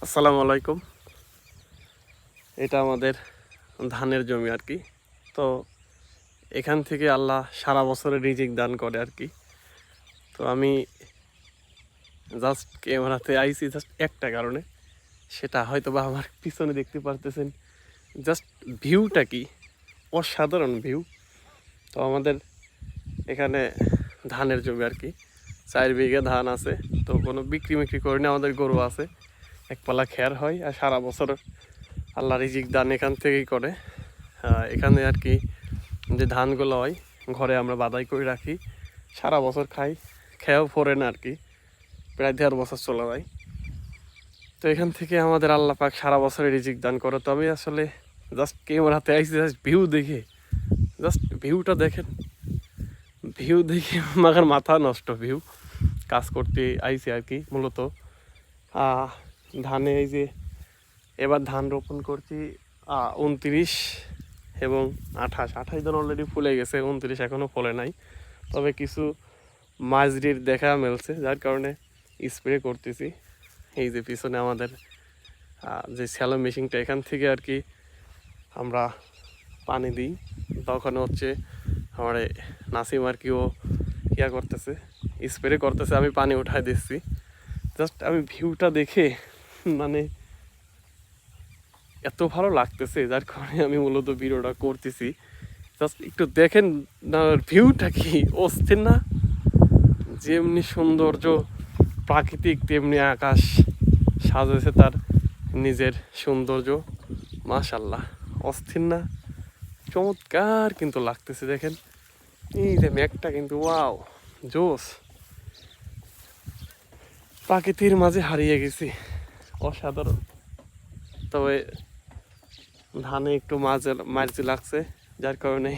আসসালামু আলাইকুম। এটা আমাদের ধানের জমি আর কি। তো এখান থেকে আল্লাহ সারা বছরের রিজিক দান করে আর কি। তো আমি জাস্ট ক্যামেরাতে আইছি জাস্ট একটা কারণে, সেটা হয়তো বা আমার পিছনে দেখতে পারতেছেন। জাস্ট ভিউটা কি অসাধারণ ভিউ। তো আমাদের এখানে ধানের জমি আর কি, 4 বিঘা ধান আছে। তো কোনো বিক্রি করি না, আমাদের গরু আছে, এক পালা খেয়ার হয় আর সারা বছর আল্লাহ রিজিক দান এখান থেকেই করে। এখানে আর কি যে ধানগুলো হয় ঘরে আমরা বাদাই করে রাখি, সারা বছর খাই, খেয়েও পড়ে না আর কি, প্রায় 1.5 বছর চলে যায়। তো এখান থেকে আমাদের আল্লাহ পাক সারা বছরের রিজিক দান করে। তো আমি আসলে জাস্ট ক্যামেরাতে আইসি জাস্ট ভিউ দেখে, জাস্ট ভিউটা দেখেন, ভিউ দেখে আমার মাথা নষ্ট। ভিউ কাজ করতে আইসি আর কি মূলত। ধানে এই যে এবার ধান রোপণ করছি 29 এবং 28 দিন অলরেডি ফুলে গেছে, 29 এখনও ফলে নাই। তবে কিছু মাঝরির দেখা মিলছে, যার কারণে স্প্রে করতেছি। এই যে পিছনে আমাদের যে স্যালো মেশিনটা, এখান থেকে আর কি আমরা পানি দিই। তখন হচ্ছে আমার নাসিম আর কি ও ইয়া করতেছে, স্প্রে করতেছে, আমি পানি উঠাই দিচ্ছি। জাস্ট আমি ভিউটা দেখে মানে এত ভালো লাগতেছে, যার কারণে আমি মূলত ভিডিওটা করতেছি। জাস্ট একটু দেখেন না, ভিউটা কি অস্থির না? যেমনি সৌন্দর্য প্রাকৃতিক, তেমনি আকাশ সাজেছে তার নিজের সৌন্দর্য। মাশাল্লাহ, অস্থির না? চমৎকার কিন্তু লাগতেছে। দেখেন এই যে মেঘটা, কিন্তু ওয়াও, জোস। প্রাকৃতির মাঝে হারিয়ে গেছি, অসাধারণ। তবে ধানে একটু মাঝে লাগছে, যার কারণে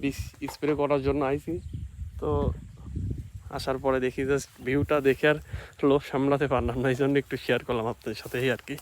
বিষ স্প্রে করার জন্য আইছি। তো আসার পরে দেখি জাস্ট ভিউটা দেখে আর লোভ সামলাতে পারলাম না, এই জন্য একটু শেয়ার করলাম আপনাদের সাথে আর কি।